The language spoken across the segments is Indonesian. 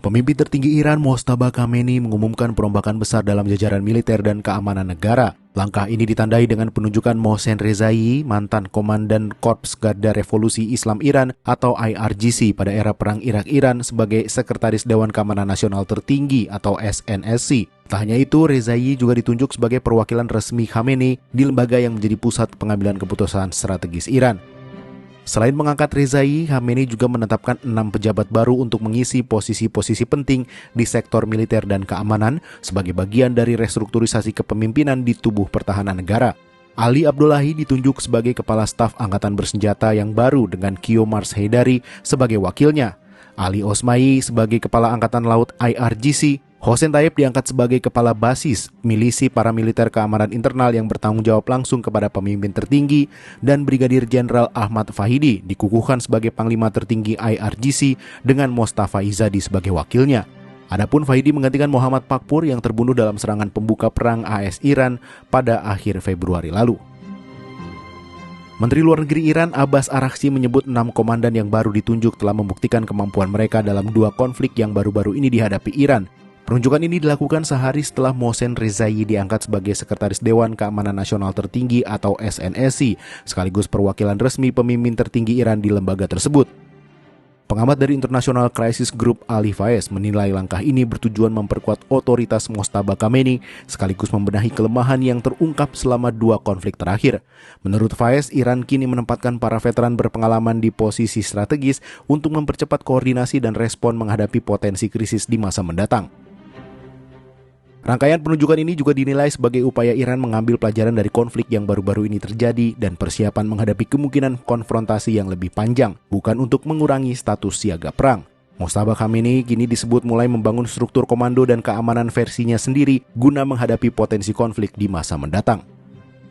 Pemimpin tertinggi Iran Mojtaba Khamenei mengumumkan perombakan besar dalam jajaran militer dan keamanan negara. Langkah ini ditandai dengan penunjukan Mohsen Rezai, mantan Komandan Korps Garda Revolusi Islam Iran atau IRGC pada era Perang Irak-Iran sebagai Sekretaris Dewan Keamanan Nasional Tertinggi atau SNSC. Tak hanya itu, Rezai juga ditunjuk sebagai perwakilan resmi Khamenei di lembaga yang menjadi pusat pengambilan keputusan strategis Iran. Selain mengangkat Rezai, Khamenei juga menetapkan 6 pejabat baru untuk mengisi posisi-posisi penting di sektor militer dan keamanan sebagai bagian dari restrukturisasi kepemimpinan di tubuh pertahanan negara. Ali Abdullahi ditunjuk sebagai Kepala Staf Angkatan Bersenjata yang baru dengan Kiomars Haidari sebagai wakilnya. Ali Osmai sebagai Kepala Angkatan Laut IRGC. Hossein Tayyip diangkat sebagai Kepala Basis Milisi Paramiliter Keamanan Internal yang bertanggung jawab langsung kepada pemimpin tertinggi, dan Brigadir Jenderal Ahmad Fahidi dikukuhkan sebagai Panglima Tertinggi IRGC dengan Mostafa Izadi sebagai wakilnya. Adapun Fahidi menggantikan Muhammad Pakpur yang terbunuh dalam serangan pembuka perang AS Iran pada akhir Februari lalu. Menteri Luar Negeri Iran Abbas Araghchi menyebut 6 komandan yang baru ditunjuk telah membuktikan kemampuan mereka dalam 2 konflik yang baru-baru ini dihadapi Iran. Penunjukan ini dilakukan sehari setelah Mohsen Rezai diangkat sebagai Sekretaris Dewan Keamanan Nasional Tertinggi atau SNSC, sekaligus perwakilan resmi pemimpin tertinggi Iran di lembaga tersebut. Pengamat dari International Crisis Group Ali Faiz menilai langkah ini bertujuan memperkuat otoritas Mojtaba Khamenei sekaligus membenahi kelemahan yang terungkap selama 2 konflik terakhir. Menurut Faiz, Iran kini menempatkan para veteran berpengalaman di posisi strategis untuk mempercepat koordinasi dan respon menghadapi potensi krisis di masa mendatang. Rangkaian penunjukan ini juga dinilai sebagai upaya Iran mengambil pelajaran dari konflik yang baru-baru ini terjadi dan persiapan menghadapi kemungkinan konfrontasi yang lebih panjang, bukan untuk mengurangi status siaga perang. Mojtaba Khamenei kini disebut mulai membangun struktur komando dan keamanan versinya sendiri guna menghadapi potensi konflik di masa mendatang.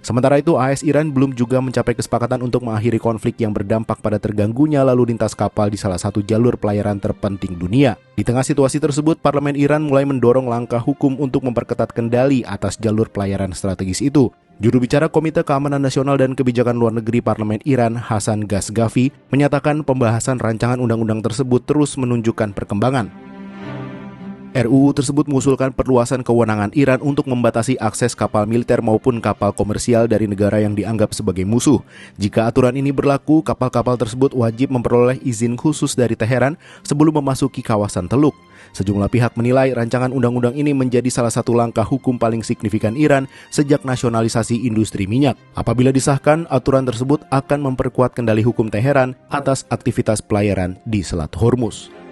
Sementara itu, AS Iran belum juga mencapai kesepakatan untuk mengakhiri konflik yang berdampak pada terganggunya lalu lintas kapal di salah satu jalur pelayaran terpenting dunia. Di tengah situasi tersebut, Parlemen Iran mulai mendorong langkah hukum untuk memperketat kendali atas jalur pelayaran strategis itu. Juru bicara Komite Keamanan Nasional dan Kebijakan Luar Negeri Parlemen Iran, Hasan Ghazghafi, menyatakan pembahasan rancangan undang-undang tersebut terus menunjukkan perkembangan. RUU tersebut mengusulkan perluasan kewenangan Iran untuk membatasi akses kapal militer maupun kapal komersial dari negara yang dianggap sebagai musuh. Jika aturan ini berlaku, kapal-kapal tersebut wajib memperoleh izin khusus dari Teheran sebelum memasuki kawasan Teluk. Sejumlah pihak menilai rancangan undang-undang ini menjadi salah satu langkah hukum paling signifikan Iran sejak nasionalisasi industri minyak. Apabila disahkan, aturan tersebut akan memperkuat kendali hukum Teheran atas aktivitas pelayaran di Selat Hormuz.